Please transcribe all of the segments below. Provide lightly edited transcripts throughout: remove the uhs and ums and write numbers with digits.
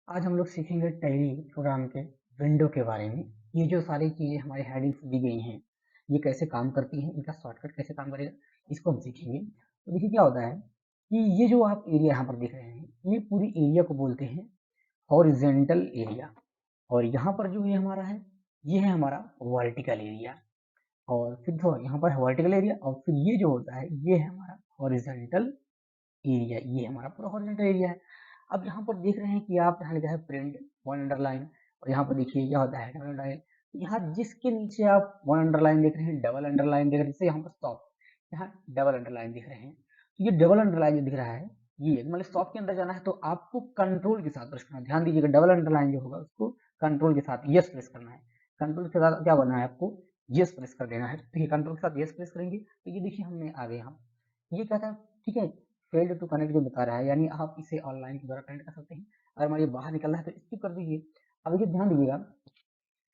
आज हम लोग सीखेंगे टैली प्रोग्राम के विंडो के बारे में। ये जो सारी चीज़ें हमारी हेडिंग्स दी गई हैं, ये कैसे काम करती हैं, इनका शॉर्टकट कैसे काम करेगा, इसको हम सीखेंगे। तो देखिए क्या होता है कि ये जो आप एरिया यहाँ पर देख रहे हैं, ये पूरी एरिया को बोलते हैं हॉरिजेंटल एरिया। और यहाँ पर जो ये हमारा है, ये है हमारा वर्टिकल एरिया। और फिर जो यहाँ पर है वर्टिकल एरिया, और फिर ये जो होता है, ये है हमारा हॉरिजेंटल एरिया। ये हमारा पूरा हॉरिजॉन्टल एरिया है। अब यहाँ पर देख रहे हैं कि आप यहाँ लिखा है प्रिंट वन अंडरलाइन, और यहाँ पर देखिए क्या होता है डबल अंडरलाइन। यहाँ जिसके नीचे आप वन अंडरलाइन देख रहे हैं, डबल अंडरलाइन देख रहे हैं, जैसे यहाँ पर स्टॉप, यहाँ डबल अंडरलाइन दिख रहे हैं। तो ये डबल अंडरलाइन जो दिख रहा है, ये मतलब स्टॉप के अंदर जाना है तो आपको कंट्रोल के साथ प्रेस करना है। ध्यान दीजिएगा, डबल अंडरलाइन जो होगा उसको कंट्रोल के साथ यस प्रेस करना है। कंट्रोल के साथ क्या करना है आपको, यस प्रेस कर देना है। देखिए कंट्रोल के साथ यस प्रेस करेंगे तो ये देखिए हमने आ गए यहाँ, ये क्या था, ठीक है, फेल्ड टू कनेक्ट जो बता रहा है, यानी आप इसे ऑनलाइन के द्वारा कनेक्ट कर सकते हैं। अगर हमारे बाहर निकलना है तो स्किप कर दीजिए। अब देखिए ध्यान दीजिएगा,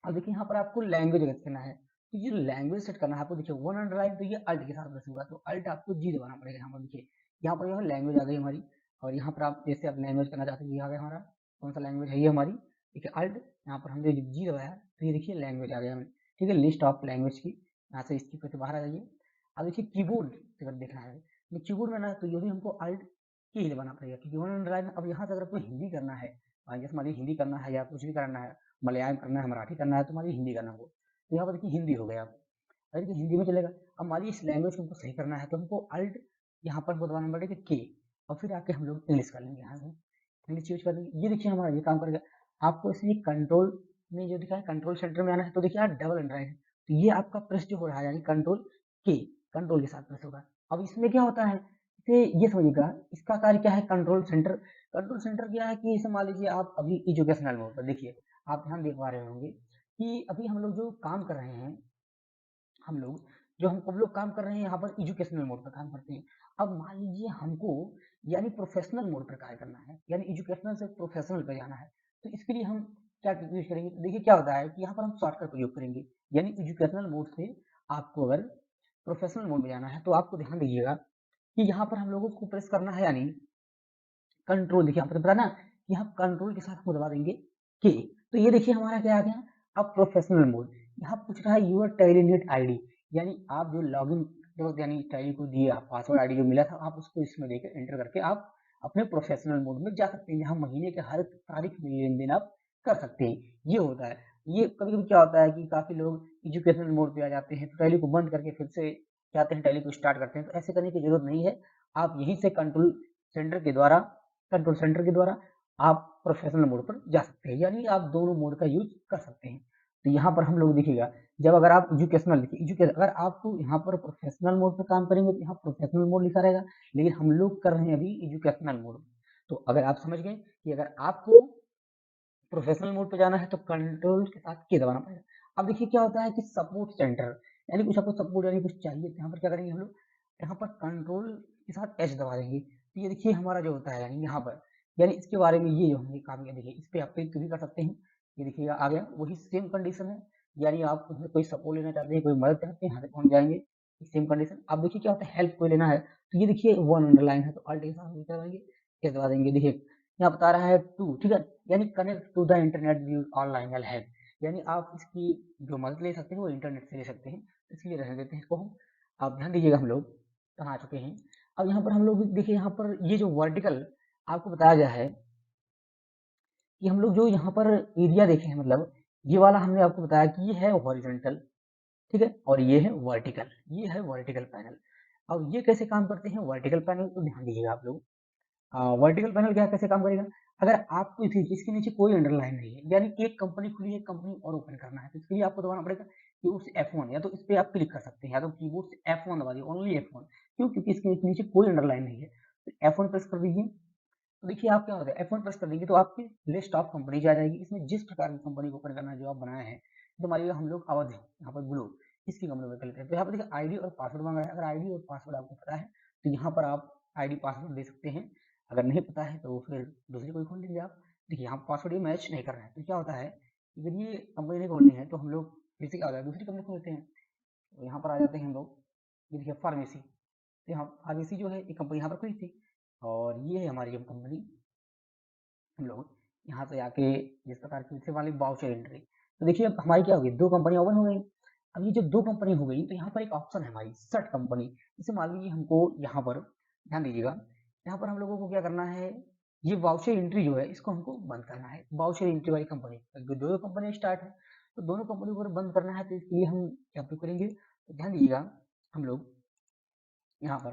अब देखिए यहाँ पर आपको लैंग्वेज सेट करना है। तो ये लैंग्वेज सेट करना है आपको, देखिए वन अंडरलाइन तो ये अल्ट के साथ प्रेस होगा, तो अल्ट आपको जी दबाना पड़ेगा। यहाँ पर देखिए, यहाँ पर जो है लैंग्वेज आ गई हमारी। और यहाँ पर आप जैसे आप लैंग्वेज करना चाहते हैं, ये आ गया हमारा कौन सा लैंग्वेज है, ये हमारी देखिए अल्ट। यहाँ पर हमने जी दबाया तो ये देखिए लैंग्वेज आ गया हमें, ठीक है, लिस्ट ऑफ लैंग्वेज की। यहाँ से स्किप करके बाहर आ जाइए। अब देखिए कीबोर्ड अगर देखना है, कीबोर्ड में ना तो ये भी हमको अल्ट की ही दबाना पड़ेगा, क्योंकि वन अंडरलाइन। अब यहाँ से अगर आपको हिंदी करना है, जैसे मान लीजिए हिंदी करना है या कुछ भी करना है, मलयालम करना है, मराठी करना है, तो मान लीजिए हिंदी करना हो तो यहाँ पर देखिए हिंदी हो गया। अरे देखिए हिंदी में चलेगा। अब मान लीजिए इस लैंग्वेज को हमको सही करना है तो हमको अल्ट यहाँ पर हमको दबाना पड़ेगा के, और फिर आके हम लोग इंग्लिश कर लेंगे। यहाँ से इंग्लिश यूज कर लेंगे, ये देखिए हमारा ये काम करेगा। आपको इसमें कंट्रोल में जो दिखा है कंट्रोल सेंटर में आना है, तो देखिए यहाँ डबल अंडरलाइन है, तो ये आपका प्रेस जो हो रहा है यानी कंट्रोल के, कंट्रोल के साथ प्रेस होगा। अब इसमें क्या होता है, इसे ये समझिएगा, इसका कार्य क्या है, कंट्रोल सेंटर। कंट्रोल सेंटर क्या है कि इसे मान लीजिए आप अभी एजुकेशनल मोड पर देखिए, आप ध्यान दे पा रहे होंगे कि अभी हम लोग जो काम कर रहे हैं, हम लोग जो हम लोग काम कर रहे हैं यहाँ पर एजुकेशनल मोड पर काम करते हैं। अब मान लीजिए हमको यानी प्रोफेशनल मोड पर कार्य करना है, यानी एजुकेशनल से प्रोफेशनल पे जाना है, तो इसके लिए हम क्या यूज करेंगे, तो देखिए क्या होता है कि यहाँ पर हम शॉर्टकट प्रयोग करेंगे। यानी एजुकेशनल मोड से आपको अगर प्रोफेशनल मोड में जाना है तो आपको ध्यान दीजिएगा कि यहाँ पर हम लोगों को प्रेस करना है, यानी कंट्रोल। देखिए यहाँ पर पता ना कि यहाँ कंट्रोल के साथ हम दबा देंगे के, तो ये देखिए हमारा क्या आ गया, अब प्रोफेशनल मोड। यहाँ पूछ रहा है यूर टेलीनेट आईडी, यानी आप जो लॉगिन यानी टैली को दिए आप पासवर्ड आईडी जो मिला था, आप उसको इसमें देकर एंटर करके आप अपने प्रोफेशनल मोड में जा सकते हैं, जहाँ महीने के हर तारीख में लेन देन आप कर सकते हैं। ये होता है। ये कभी कभी क्या होता है कि काफी लोग एजुकेशनल मोड पे आ जाते हैं तो टैली को बंद करके फिर से चाहते हैं टैली को स्टार्ट करते हैं, तो ऐसे करने की जरूरत नहीं है। आप यहीं से सेंटर के द्वारा कंट्रोल सेंटर के द्वारा आप प्रोफेशनल मोड पर जा सकते हैं, यानी आप दोनों मोड का यूज कर सकते हैं। तो यहाँ पर हम लोग देखिएगा, जब अगर आप एजुकेशनल लिखिए एजुकेशन, अगर आप यहाँ पर प्रोफेशनल मोड पर काम करेंगे तो यहाँ प्रोफेशनल मोड लिखा रहेगा, लेकिन हम लोग कर रहे हैं अभी एजुकेशनल मोड। तो अगर आप समझ गए कि अगर आपको प्रोफेशनल मोड पे जाना है तो कंट्रोल के साथ के दबाना पड़ेगा। अब देखिए क्या होता है कि सपोर्ट सेंटर, यानी कुछ आपको सपोर्ट यानी कुछ चाहिए, तो यहाँ पर क्या करेंगे हम लोग, यहाँ पर कंट्रोल के साथ एच दबा देंगे, तो ये देखिए हमारा जो होता है यानी यहाँ पर, यानी इसके बारे में ये जो हमने काम किया, देखिए इस पे आप क्लिक भी कर सकते हैं। ये देखिएगा आ गया, वही सेम कंडीशन है, यानी आप उसमें कोई सपोर्ट लेना चाहते हैं, कोई मदद चाहते हैं, यहाँ से पहुंच जाएंगे। Same condition. अब देखिए क्या होता है, हेल्प कोई लेना है तो ये देखिए वन अंडरलाइन है तो अल्ट के साथ क्या करेंगे, एच दबा देंगे। देखिए यहाँ बता रहा है टू, ठीक है, यानी connect to the internet view online help, यानी आप इसकी जो मदद ले सकते हैं वो इंटरनेट से ले सकते हैं, इसलिए रहने देते हैं इसको हम। आप ध्यान दीजिएगा, हम लोग कहाँ आ चुके हैं। अब यहाँ पर हम लोग देखिए, यहाँ पर ये जो वर्टिकल आपको बताया गया है कि हम लोग जो यहाँ पर एरिया देखे हैं, मतलब ये वाला हमने आपको बताया कि ये है हॉरिजॉन्टल, ठीक है, और ये है वर्टिकल, ये है वर्टिकल पैनल। अब ये कैसे काम करते हैं वर्टिकल पैनल, तो ध्यान दीजिएगा आप लोग। वर्टिकल पैनल क्या कैसे काम करेगा, अगर आपको इसके नीचे कोई अंडरलाइन नहीं है, यानी एक कंपनी खुली है, कंपनी और ओपन करना है, तो इसके लिए आपको दबाना पड़ेगा कीबोर्ड से F1, या तो इस पे आप क्लिक कर सकते हैं, या तो कीबोर्ड से F1 दबा दिए, ओनली F1। क्यों, क्योंकि इसके नीचे कोई अंडरलाइन नहीं है, तो F1 प्रेस कर दीजिए। तो देखिए आप क्या होता है, F1 प्रेस कर देंगे तो आपकी लिस्ट ऑफ कंपनी आ जाएगी, इसमें जिस प्रकार की कंपनी को ओपन करना है जो आप बनाए हैं। तो मान लीजिए हम लोग अवध है, यहाँ पर ग्लो, इसकी कंपनी में कर लेते हैं, तो यहाँ पर देखिए आईडी और पासवर्ड मांग रहा है। अगर आईडी और पासवर्ड आपको पता है तो यहाँ पर आप आईडी पासवर्ड दे सकते हैं, अगर नहीं पता है तो फिर दूसरी कोई खोल लीजिए आप। देखिए यहाँ पासवर्ड ये मैच नहीं कर रहा है, तो क्या होता है, अगर ये कंपनी नहीं खोलनी है तो हम लोग फिर से क्या होता है दूसरी कंपनी खोलते हैं। तो यहाँ पर आ जाते हैं हम लोग, ये देखिए फार्मेसी, तो यहाँ फार्मेसी जो है ये कंपनी यहाँ पर खुली थी, और ये है हमारी जो कंपनी, हम लोग यहाँ से आके जिस प्रकार की फिर वाली वाउचर एंट्री। तो देखिए अब हमारी क्या होगी, 2 कंपनी ओपन हो गई। अब ये जब 2 कंपनी हो गई तो यहाँ पर एक ऑप्शन है हमारी सर्च कंपनी। जैसे मान लीजिए हमको यहाँ पर ध्यान दीजिएगा, यहाँ पर हम लोगों को क्या करना है, ये वाउचर एंट्री जो है इसको हमको बंद करना है। वाउचर एंट्री वाली कंपनी, दो कंपनी स्टार्ट है तो दोनों कंपनी को बंद करना है, तो इसके लिए हम क्या करेंगे, तो ध्यान दीजिएगा हम लोग यहाँ पर,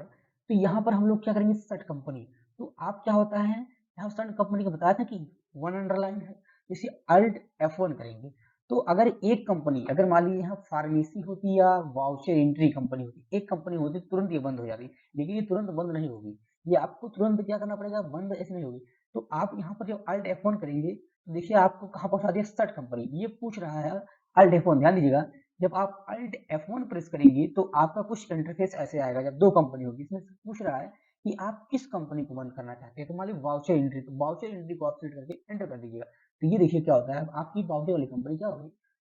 तो यहाँ पर हम लोग क्या करेंगे, सेट कंपनी। तो आप क्या होता है, यहाँ सेट कंपनी का बताया था कि 1 अंडरलाइन है, इसे अल्ट F1 करेंगे। तो अगर एक कंपनी, अगर मान लीजिए यहाँ फार्मेसी होती या वाउचर एंट्री कंपनी होती, एक कंपनी होती तुरंत ये बंद हो जाती, लेकिन ये तुरंत बंद नहीं होगी, ये आपको तुरंत क्या करना पड़ेगा, बंद ऐसे नहीं होगी। तो आप यहाँ पर जब अल्ट F1 करेंगे तो देखिए आपको कहाँ पहुंचा दिया, सेट कंपनी। ये पूछ रहा है अल्ट F1, ध्यान दीजिएगा, जब आप अल्ट F1 प्रेस करेंगे तो आपका कुछ इंटरफेस ऐसे आएगा। जब 2 कंपनी होगी, इसमें से पूछ रहा है कि आप किस कंपनी को बंद करना चाहते हैं, तो मान लीजिए वाउचर एंट्री, तो वाउचर एंट्री को आप सेट करके एंटर कर दीजिएगा। तो ये देखिए क्या होता है, आपकी वाउचर वाली कंपनी क्या हो गई,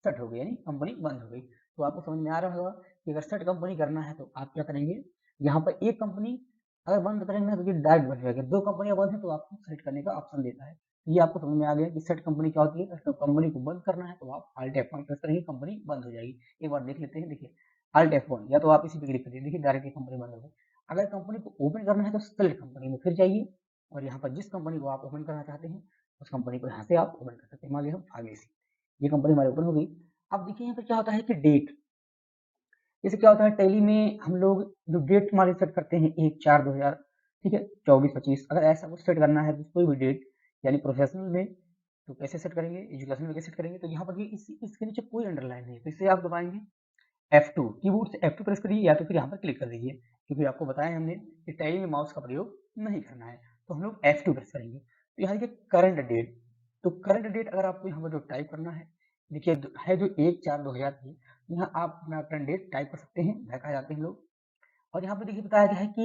सेट हो गई, यानी कंपनी बंद हो गई। तो आपको समझ में आ रहा होगा कि अगर सेट कंपनी करना है तो आप क्या करेंगे, यहाँ पर एक कंपनी अगर बंद करेंगे तो ये डायरेक्ट बन जाएगा, 2 कंपनियां बंद है तो आपको सेट करने का ऑप्शन देता है। ये आपको समझ में आ गया कि सेट कंपनी क्या होती है। तो कंपनी को बंद करना है तो आप अल्ट F1 प्रेस करेंगे, कंपनी बंद हो जाएगी। एक बार देख लेते हैं, देखिए अल्ट F1 या तो आप इसी पे क्लिक करिए, देखिए डायरेक्टली कंपनी बंद हो गई। अगर कंपनी को ओपन करना है तो सेलेक्ट कंपनी में फिर जाइए और यहाँ पर जिस कंपनी को आप ओपन करना चाहते हैं उस कंपनी को यहाँ से आप ओपन कर सकते हैं। मान लीजिए हम फार्मेसी, ये कंपनी हमारी ओपन हो गई। अब देखिए यहाँ पर क्या होता है कि डेट, जैसे क्या होता है टैली में हम लोग जो डेट हमारी सेट करते हैं 1/4/2000, ठीक है, 24-25, अगर ऐसा कुछ सेट करना है तो कोई भी डेट, यानी प्रोफेशनल में तो कैसे सेट करेंगे, एजुकेशन में कैसे सेट करेंगे, तो यहाँ पर भी इसके नीचे कोई अंडरलाइन नहीं है, तो इसे आप दबाएंगे F2, कीबोर्ड से F2 प्रेस करिए या तो फिर यहाँ पर क्लिक कर दीजिए, क्योंकि आपको बताया हमने कि टैली में माउस का प्रयोग नहीं करना है, तो हम लोग F2 प्रेस करेंगे। तो यहाँ देखिए करंट डेट, तो करंट डेट अगर आपको यहाँ पर जो टाइप करना है, देखिए है जो 1/4/2000 की, यहाँ आप अपना करंट डेट टाइप कर सकते हैं, बैक आ जाते हैं लोग। और यहाँ पे देखिए बताया गया है कि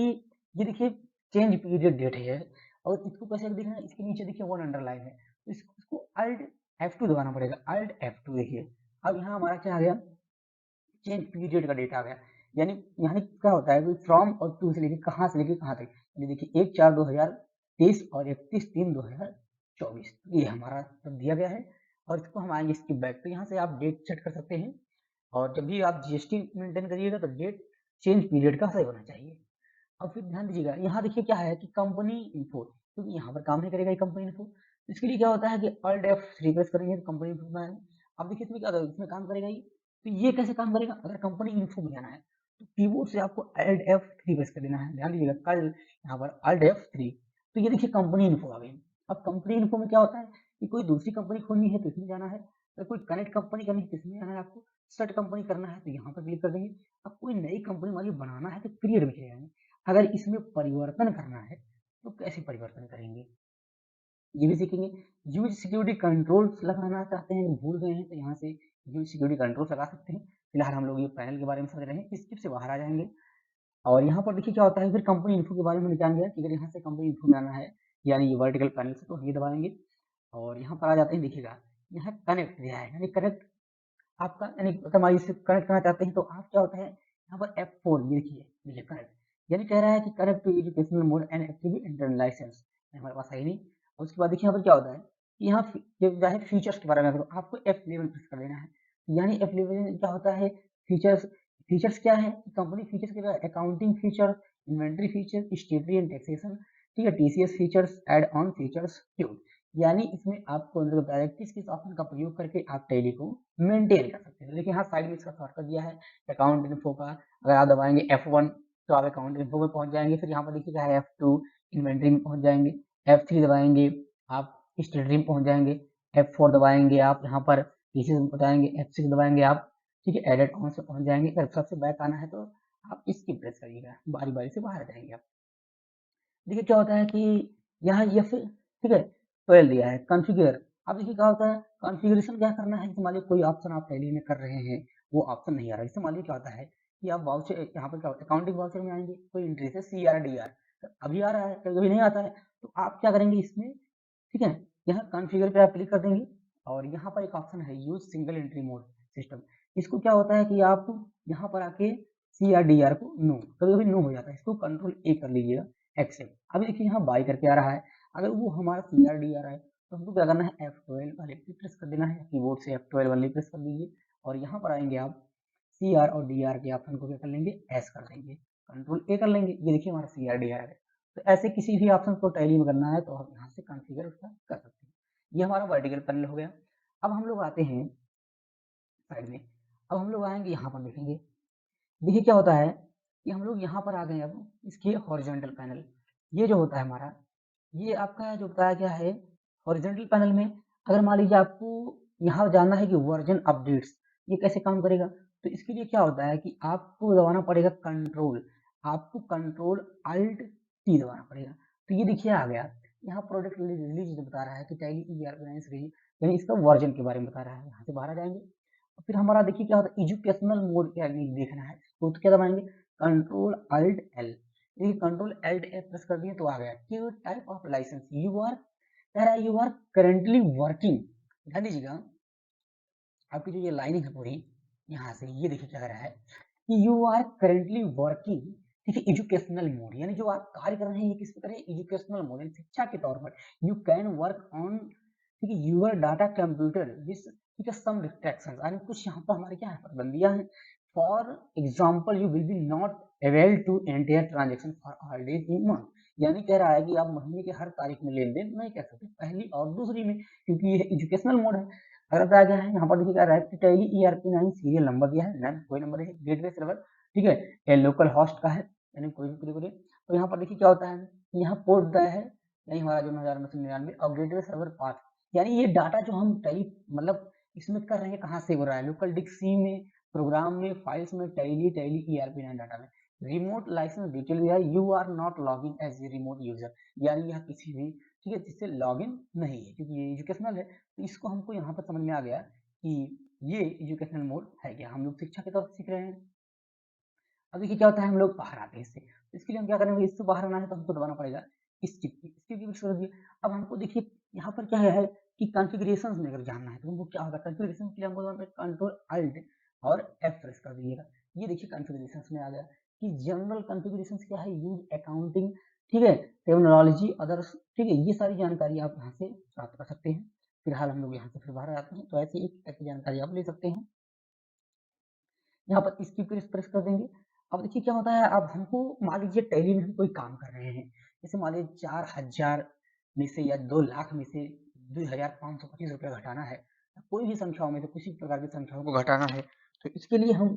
ये देखिए चेंज पीरियड डेट है, और इसको कैसे देखना है, इसके नीचे देखिए 1 अंडरलाइन है, तो इसको अल्ट F2 दबाना पड़ेगा, अल्ट F2 देखिए। अब यहाँ हमारा क्या आ गया, चेंज पीरियड का डेटा आ गया, यानी यानी क्या होता है फ्रॉम और टू से लेके कहाँ से लेके कहाँ तक, यानी देखिए 1/4/2023 और 31/3/2024, ये हमारा सब दिया गया है। और इसको हम आएंगे इसकी बैक, तो यहाँ से आप डेट सेट कर सकते हैं, और जब भी आप जीएसटी मेंटेन करिएगा तो डेट चेंज पीरियड का सही होना चाहिए। अब फिर ध्यान दीजिएगा, यहाँ देखिए क्या है कि कंपनी इन्फो, क्योंकि यहाँ पर काम नहीं करेगा ये कंपनी इन्फो, तो इसके लिए क्या होता है कि अल्ट F3 प्रेस करेंगे तो कंपनी इन्फो में आएगा। अब देखिए इसमें क्या होगा, इसमें काम करेगा ये, तो ये कैसे काम करेगा, अगर कंपनी इन्फो में जाना है तो कीबोर्ड से आपको अल्ट F3 प्रेस कर देना है। ध्यान दीजिएगा कल यहाँ पर अल्ट F3, तो ये देखिए कंपनी इन्फो आ गई। अब कंपनी इन्फो में क्या होता है कि कोई दूसरी कंपनी खोलनी है तो इसमें जाना है, अगर कोई कनेक्ट कंपनी करनी है तो इसमें जाना है, आपको सेट कंपनी करना है तो यहाँ पर क्लिक कर देंगे। अब कोई नई कंपनी मान लीजिए बनाना है तो क्रिएट में चले जाएंगे। अगर इसमें परिवर्तन करना है तो कैसे परिवर्तन करेंगे, ये भी सीखेंगे। यूज सिक्योरिटी कंट्रोल्स लगाना चाहते हैं, भूल गए हैं तो यहाँ से यूज सिक्योरिटी कंट्रोल्स लगा सकते हैं। फिलहाल हम लोग ये पैनल के बारे में समझ रहे हैं, स्किप से बाहर आ जाएंगे। और यहाँ पर देखिए क्या होता है, फिर कंपनी इन्फो के बारे में जान गया कि अगर यहाँ से कंपनी इन्फो में आना है, यानी ये वर्टिकल पैनल से, तो ये दबाएंगे और यहाँ पर आ जाते हैं। देखिएगा यहाँ कनेक्ट दिया है, यानी कनेक्ट आपका, यानी अगर हमारी इससे कनेक्ट करना चाहते हैं तो आप क्या होता है यहाँ पर F4, ये देखिए कनेक्ट, यानी कह रहा है कि connect to educational mode and active internal licence, हमारे पास है ही नहीं। और उसके बाद देखिए यहाँ पर क्या होता है कि यहाँ जो है फीचर्स के बारे में आपको F11 प्रेस कर देना है, यानी F11 क्या होता है, फीचर्स। फीचर्स क्या है, कंपनी फीचर्स के बाद accounting feature, inventory feature, statutory and taxation, ठीक है, TCS features, add on features, क्यों, यानी इसमें आपको मतलब बताया किस किस ऑप्शन का प्रयोग करके आप टैली को मेंटेन कर सकते हैं। देखिए हाँ साइड में इसका शॉर्टकट दिया है अकाउंट इन्फो का, अगर आप दबाएंगे F1 तो आप अकाउंट इन्फो में पहुंच जाएंगे, फिर यहाँ पर देखिए क्या है F2 इन्वेंट्री में पहुंच जाएंगे, F3 दबाएंगे आप स्टेटरी में पहुंच जाएंगे, F4 दबाएंगे आप यहाँ पर टीसीएस में पहुंचाएंगे, F6 दबाएंगे आप, ठीक है, एडेड ऑन से पहुंच जाएंगे। अगर सबसे बैक आना है तो आप इसकी प्रेस करिएगा, बारी बारी से बाहर आ जाएंगे आप। देखिए क्या होता है कि यहाँ ये फिर ठीक है 12 दिया है कॉन्फ़िगर। अब देखिए क्या होता है कॉन्फ़िगरेशन क्या करना है, जैसे मान लीजिए कोई ऑप्शन आप टैली में कर रहे हैं वो ऑप्शन नहीं आ रहा है, जैसे मान लीजिए क्या होता है कि आप वाउचर यहाँ पर क्या होता है अकाउंटिंग वाउचर में आएंगे, कोई एंट्री से CRDR अभी आ रहा है, कभी कभी नहीं आता है, तो आप क्या करेंगे इसमें, ठीक है, यहाँ कॉन्फ़िगर पे आप क्लिक कर देंगे और यहाँ पर एक ऑप्शन है use single entry mode system. इसको क्या होता है कि आप यहाँ पर आके CRDR को नो, कभी कभी नो हो जाता है, इसको कंट्रोल A कर लीजिएगा, एक्सेप्ट। अभी देखिए यहाँ बाई करके आ रहा है, अगर वो हमारा CRDR है तो हमको क्या करना है, F12 वाले पे प्रेस कर देना है, कीबोर्ड से F12 वाले प्रेस कर दीजिए और यहाँ पर आएंगे आप CR और DR के ऑप्शन को क्या कर लेंगे, एस कर देंगे, कंट्रोल ए कर लेंगे। ये देखिए हमारा CR DR है। तो ऐसे किसी भी ऑप्शन को टैली में करना है तो आप यहाँ से कॉन्फ़िगर उसका कर सकते हैं। ये हमारा वर्टिकल पैनल हो गया। अब हम लोग आते हैं साइड में। अब हम लोग आएंगे यहाँ पर देखेंगे, देखिए क्या होता है कि हम लोग यहाँ पर आ गए अब इसके हॉरिजॉन्टल पैनल। ये जो होता है हमारा, ये आपका जो बताया गया है हॉरिजॉन्टल पैनल में, अगर मान लीजिए आपको यहाँ जानना है कि वर्जन अपडेट्स ये कैसे काम करेगा, तो इसके लिए क्या होता है कि आपको दबाना पड़ेगा कंट्रोल, आपको कंट्रोल अल्ट टी दबाना पड़ेगा। तो ये देखिए आ गया, यहाँ प्रोडक्ट रिलीज बता रहा है कि टैली ERP9 सीरीज, यानी इसका वर्जन के बारे में बता रहा है। यहाँ से बाहर आ जाएंगे, फिर हमारा देखिए क्या होता है, एजुकेशनल मोड क्या देखना है तो क्या दबाएंगे, कंट्रोल अल्ट एल। देखिए कंट्रोल अल्ट एल प्रेस कर दिए तो आ गया कि type of licence you are, कह रहा है यू आर करेंटली वर्किंग। ध्यान दीजिएगा, आपकी जो ये लाइनिंग है पूरी यहाँ से, ये देखिए क्या कह रहा है कि यू आर करेंटली वर्किंग, ठीक है, एजुकेशनल मोड, यानी जो आप कार्य कर रहे हैं ये किस प्रकार है, एजुकेशनल मोड, यानी शिक्षा के तौर पर। यू कैन वर्क ऑन, ठीक है, यूर डाटा कंप्यूटर विच, ठीक है, सम रिस्ट्रिक्शंस, यानी कुछ यहाँ पर हमारे क्या है पाबंदियां हैं। For example you will be not able to enter transaction for all days in month, यानी कह रहा है कि आप महीने के हर तारीख में लेन देन नहीं कर सकते, पहली और दूसरी में, क्योंकि ये एजुकेशनल मोड है। अगर बताया गया है यहाँ पर देखिए क्या रहा है कि टैली ERP9 सीरियल नंबर दिया है, नन कोई नंबर है, गेटवे सर्वर, ठीक है, ये लोकल होस्ट का है, यानी कोई भी पूरे। तो यहाँ पर देखिए क्या होता है, यहाँ पोर्ट दिया है, यानी हमारा जो 9999 और गेटवे सर्वर पाथ, यानी ये डाटा जो हम टैली मतलब इसमें कर रहे हैं कहाँ से हो रहा है, लोकल डिस्क सी में, प्रोग्राम में, फाइल्स में, टैली ERP9 डाटा में। रिमोट लाइसेंस डिटेल दिया है, you are not log in as a remote user, यानी यह किसी भी, ठीक है, जिससे लॉग इन नहीं है, क्योंकि ये एजुकेशनल है। तो इसको हमको यहाँ पर समझ में आ गया कि ये एजुकेशनल मोड है क्या, हम लोग शिक्षा के तौर पर सीख रहे हैं। अब देखिए क्या होता है, हम लोग बाहर आते हैं इससे, तो इसके लिए हम क्या करेंगे, इससे बाहर आना है तो हमको दबाना पड़ेगा इस चिप की, इसकी भी छोड़ दिए। अब हमको देखिए यहाँ पर क्या है कि कॉन्फ़िगरेशंस में अगर जानना है तो हमको क्या होगा, कॉन्फ़िगरेशन के लिए हमको दबाना पड़ेगा कंट्रोल अल्ट और एफ प्रेस कर दीजिएगा। ये देखिए कॉन्फ़िगरेशंस में आ गया कि जनरल कॉन्फ़िगरेशंस क्या है, यूज अकाउंटिंग, ठीक है, टेक्नोलॉजी अदर्स, ठीक है, ये सारी जानकारी आप यहाँ से प्राप्त कर सकते हैं। फिलहाल हम लोग यहाँ से फिर बाहर आते हैं, तो ऐसी एक ऐसी जानकारी आप ले सकते हैं। यहाँ पर इसकी प्रेस कर देंगे। अब देखिए क्या होता है, अब हमको मान लीजिए टैली में हम कोई काम कर रहे हैं, जैसे मान लीजिए 4000 में से या 2 लाख में से 2525 रुपया घटाना है, कोई भी संख्याओं में से किसी प्रकार की संख्याओं को घटाना है, तो इसके लिए हम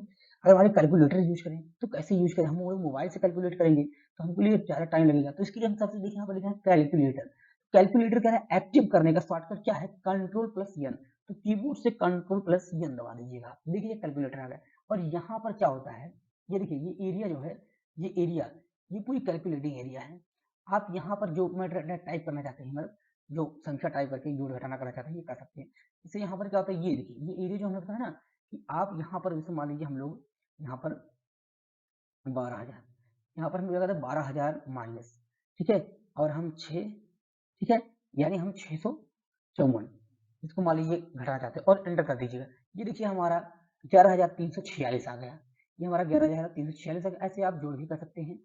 अगर हमारे कैलकुलेटर यूज करें तो कैसे यूज करें, हम वो मोबाइल से कैलकुलेट करेंगे तो हमको लिए ज़्यादा टाइम लगेगा, तो इसके लिए हम सबसे देखिए यहाँ पर लिखा है कैलकुलेटर। कैलकुलेटर क्या है, एक्टिव करने का शॉर्टकट क्या है, कंट्रोल प्लस एन, तो कीबोर्ड से कंट्रोल प्लस एन दबा दीजिएगा, देखिए कैलकुलेटर आ गया। और यहाँ पर क्या होता है, ये देखिए ये एरिया जो है, ये एरिया, ये पूरी कैलकुलेटिंग एरिया है। आप यहाँ पर जो मैटर टाइप करना चाहते हैं, मतलब जो संख्या टाइप करके जोड़ घटाना करना चाहते हैं ये कर सकते हैं। इससे यहाँ पर क्या होता है, ये देखिए ये एरिया जो हमने बताया ना कि आप यहाँ पर जैसे मान लीजिए हम लोग यहाँ पर 12,000, यहाँ पर हम क्या कहते हैं 12,000 माइनस, ठीक है, और हम 6, ठीक है, यानी हम 654 इसको मान लीजिए घटाना चाहते हैं और एंटर कर दीजिएगा। ये देखिए हमारा 11,346 आ गया, ये हमारा 11,346 आ गया। ऐसे आप जोड़ भी कर सकते हैं,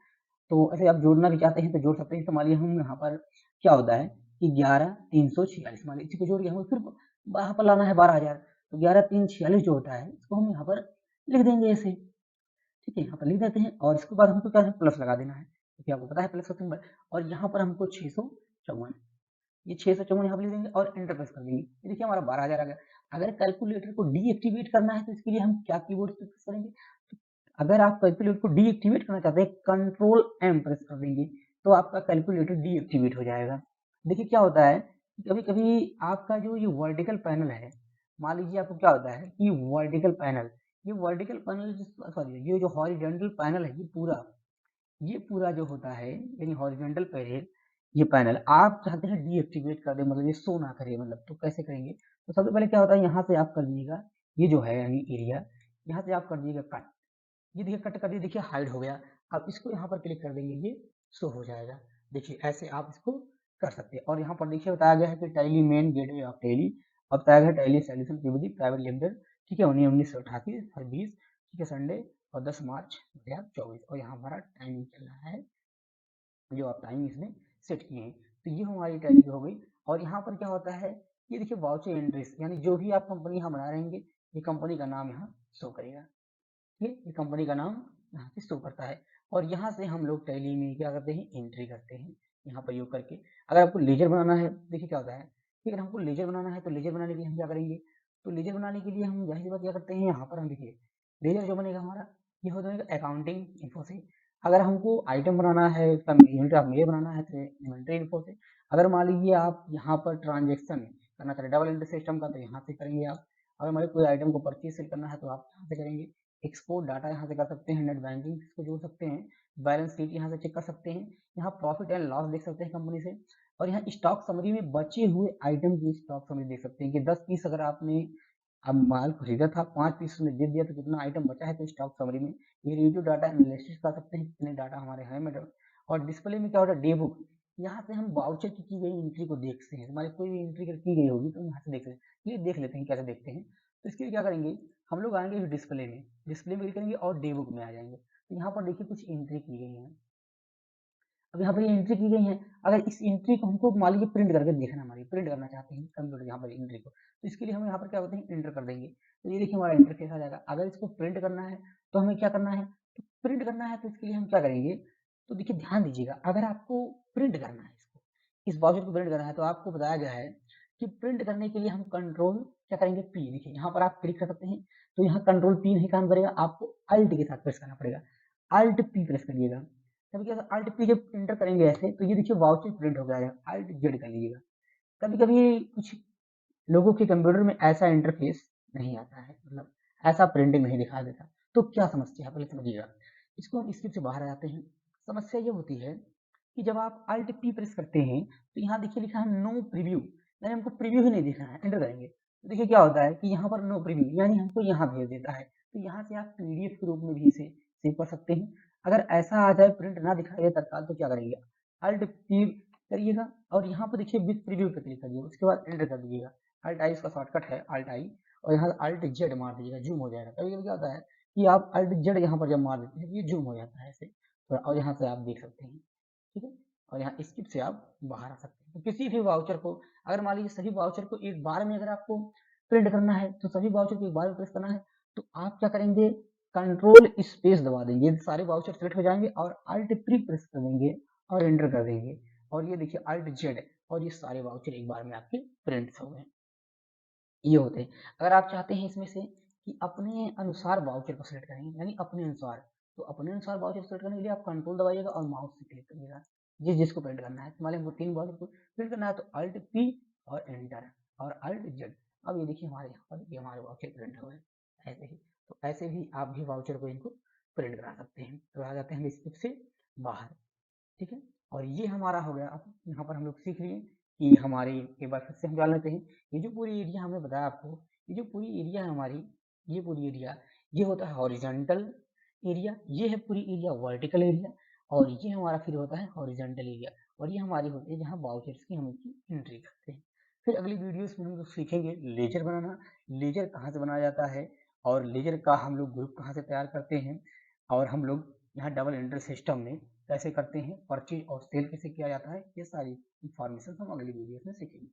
तो ऐसे आप जोड़ना भी चाहते हैं तो जोड़ सकते हैं। तो मान लीजिए हम यहाँ पर क्या होता है कि 11,346 मान लीजिए इसी को जोड़ के हमें फिर यहाँ पर लाना है 12,000, तो 11,346 जो होता है इसको हम यहाँ पर लिख देंगे ऐसे, ठीक है, यहाँ पर लिख देते हैं और इसके बाद हमको क्या है प्लस लगा देना है, क्योंकि आपको पता है प्लस का सिंबल, और यहाँ पर हमको 654, ये 654 यहाँ पर लिख देंगे और एंटर प्रेस कर देंगे। ये देखिए हमारा 12,000 आ गया। अगर कैलकुलेटर को डीएक्टिवेट करना है तो इसके लिए हम क्या कीबोर्ड पे प्रेस करेंगे, अगर आप कैलकुलेटर को डीएक्टिवेट करना चाहते हैं कंट्रोल एम प्रेस कर देंगे तो आपका कैलकुलेटर डीएक्टिवेट हो जाएगा। देखिए क्या होता है, कभी कभी आपका जो ये वर्टिकल पैनल है, मान लीजिए आपको क्या होता है कि वर्टिकल पैनल सॉरी ये जो हॉरिजॉन्टल पैनल है ये पूरा जो होता है यानी हॉरिजॉन्टल पैनल, ये पैनल आप चाहते हैं डीएक्टिवेट कर दे, मतलब ये शो ना करे, मतलब तो कैसे करेंगे, तो सबसे पहले क्या होता है यहाँ से आप कर दीजिएगा, ये जो है यानी एरिया, यहाँ से आप कर दीजिएगा कट, ये देखिए कट कर दिए, देखिए हाइड हो गया। अब इसको यहाँ पर क्लिक कर देंगे, ये शो हो जाएगा। देखिए ऐसे आप इसको कर सकते हैं। और यहाँ पर देखिए बताया गया है कि tally main gateway of tally, और बताया गया tally solution Pvt private limited, ठीक है, 1988 हर 20, ठीक है, संडे और 10 मार्च 2024, और यहाँ हमारा टाइमिंग चल रहा है जो आप टाइम इसमें सेट किए हैं। तो ये हमारी टैली हो गई। और यहाँ पर क्या होता है, ये देखिए वाउचर एंट्रीज, यानी जो भी आप कंपनी यहाँ बना रहेंगे, ये कंपनी का नाम यहाँ शो करेगा। ठीक है, ये कंपनी का नाम यहाँ से शो करता है। और यहाँ से हम लोग टैली में क्या करते हैं, एंट्री करते हैं यहाँ पर यूज करके। अगर आपको लेजर बनाना है, देखिए क्या होता है कि अगर हमको लेजर बनाना है तो लेजर बनाने के लिए हम क्या करेंगे, तो लेजर बनाने के लिए हम जाहिर सी बात क्या करते हैं, यहाँ पर हम देखिए लेजर जो बनेगा हमारा, ये हो जाएगा अकाउंटिंग इन्फो से। अगर हमको आइटम बनाना है, उसका यूनिट ऑफ मेजर बनाना है तो इन्वेंटरी इन्फो से। अगर मान लीजिए आप यहाँ पर ट्रांजेक्शन करना चाहते हैं डबल एंट्री सिस्टम का, तो यहाँ से करेंगे आप। अगर हमारे कोई आइटम को परचेज सेल करना है तो आप यहाँ से करेंगे। एक्सपोर्ट डाटा यहाँ से कर सकते हैं, नेट बैंकिंग को जोड़ सकते हैं, बैलेंस शीट यहाँ से चेक कर सकते हैं, यहाँ प्रॉफिट एंड लॉस देख सकते हैं कंपनी से, और यहाँ स्टॉक समरी में बचे हुए आइटम की स्टॉक समरी देख सकते हैं कि 10 पीस अगर आपने अब माल खरीदा था, 5 पीस उसने दे दिया, तो कितना आइटम बचा है तो स्टॉक समरी में ये रिव्यू डाटा एनालिसिस कर सकते हैं कितने डाटा हमारे हैं मैडम। और डिस्प्ले में क्या होता है, डे बुक, यहाँ से हम वाउचर की गई एंट्री को देखते हैं। हमारी कोई भी एंट्री की गई होगी तो यहाँ से देख सकते हैं, ये देख लेते हैं कैसे देखते हैं। तो इसके लिए क्या करेंगे, हम लोग आएंगे डिस्प्ले में, डिस्प्ले में क्लिक करेंगे और डे बुक में आ जाएंगे। तो यहाँ पर देखिए कुछ एंट्री की गई है। अब यहाँ पर ये एंट्री की गई है, अगर इस एंट्री को हमको मान लीजिए प्रिंट करके देखना, हमारी प्रिंट करना चाहते हैं कंप्यूटर यहाँ पर एंट्री को, तो इसके लिए हम यहाँ पर क्या होते हैं, एंटर कर देंगे। तो ये देखिए हमारा इंटरफेस आ जाएगा। अगर इसको प्रिंट करना है तो हमें क्या करना है, तो प्रिंट करना है तो इसके लिए हम क्या करेंगे, तो देखिए ध्यान दीजिएगा, अगर आपको प्रिंट करना है इसको, इस वाउचर को प्रिंट करना है, तो आपको बताया गया है कि प्रिंट करने के लिए हम कंट्रोल क्या करेंगे, पी। देखिए यहाँ पर आप क्लिक कर सकते हैं, तो यहाँ कंट्रोल पी नहीं काम करेगा, आपको अल्ट के साथ प्रेस करना पड़ेगा। अल्ट पी प्रेस करिएगा, कभी क्या अल्ट पी जब एंटर करेंगे ऐसे, तो ये देखिए वाउचर प्रिंट हो गया। अल्ट जेड कर लीजिएगा। कभी कभी कुछ लोगों के कंप्यूटर में ऐसा इंटरफेस नहीं आता है, मतलब ऐसा प्रिंटिंग नहीं दिखा देता, तो क्या समस्या है पहले समझिएगा। इसको हम स्क्रिप्ट से बाहर आ जाते हैं। समस्या ये होती है कि जब आप अल्ट पी प्रेस करते हैं तो यहाँ देखिए लिखा है नो प्रीव्यू, यानी हमको प्रीव्यू ही नहीं दिखना है, एंटर करेंगे तो देखिए क्या होता है कि यहाँ पर नो प्रीव्यू, यानी हमको यहाँ भेज देता है। तो यहाँ से आप पीडीएफ के रूप में भी इसे सेव कर सकते हैं। अगर ऐसा आ जाए प्रिंट ना दिखाई दे तत्काल, तो क्या करेंगे, अल्ट पी करिएगा और यहाँ पर देखिए विथ प्रीव्यू पे क्लिक करिए, उसके बाद एंटर कर दीजिएगा। अल्ट आई इसका शॉर्टकट है, अल्ट आई, और यहाँ अल्ट जेड मार दीजिएगा, जूम हो जाएगा। कभी कभी क्या होता है कि आप अल्ट जेड यहाँ पर जब मार देते हैं ये जूम हो जाता है ऐसे, और यहाँ से आप देख सकते हैं। ठीक है, और यहाँ स्किप से आप बाहर आ सकते हैं। तो किसी भी वाउचर को, अगर मान लीजिए सभी वाउचर को एक बार में अगर आपको प्रिंट करना है, तो सभी वाउचर को एक बार में प्रेस करना है, तो आप क्या करेंगे, कंट्रोल स्पेस दबा देंगे, सारे वाउचर सेलेक्ट हो जाएंगे और अल्ट प्री प्रेस कर देंगे और एंटर कर देंगे। और ये देखिए अल्ट जेड, और ये सारे वाउचर एक बार में आपके प्रिंट हो गए। ये होते हैं। अगर आप चाहते हैं इसमें से कि अपने अनुसार वाउचर को सेलेक्ट करेंगे, यानी अपने अनुसार, तो अपने अनुसार वाउचर सेलेक्ट करने के लिए आप कंट्रोल दबाइएगा और माउस से क्लिक करिएगा जिसको प्रिंट करना है। मान लीजिए हमको 3 वाउचर को प्रिंट करना है, तो अल्ट पी और एंटर और अल्ट जेड। अब ये देखिए हमारे यहाँ पर ये हमारे वाउचर प्रिंट हो गए ऐसे ही। तो ऐसे भी आप भी वाउचर को इनको प्रिंट करा सकते हैं। तो आ जाते हैं हम स्क्रिप्ट से बाहर। ठीक है, और ये हमारा हो गया। अब यहाँ पर हम लोग सीख लिए कि हमारे, एक बार फिर से हम जान लेते हैं, ये जो पूरी एरिया हमने बताया आपको, ये जो पूरी एरिया है हमारी, ये पूरी एरिया, ये होता है हॉरिजॉन्टल एरिया, ये है पूरी एरिया वर्टिकल एरिया, और ये हमारा फिर होता है हॉरिजॉन्टल एरिया। और ये हमारी होती है जहाँ वाउचर्स की हम इसकी एंट्री करते हैं। फिर अगली वीडियोस में हम लोग सीखेंगे लेजर बनाना, लेजर कहाँ से बनाया जाता है, और लेजर का हम लोग ग्रुप कहाँ से तैयार करते हैं, और हम लोग यहाँ डबल एंट्री सिस्टम में कैसे करते हैं, परचेज और सेल कैसे किया जाता है, ये सारी इन्फॉर्मेशन हम अगली वीडियो में सीखेंगे।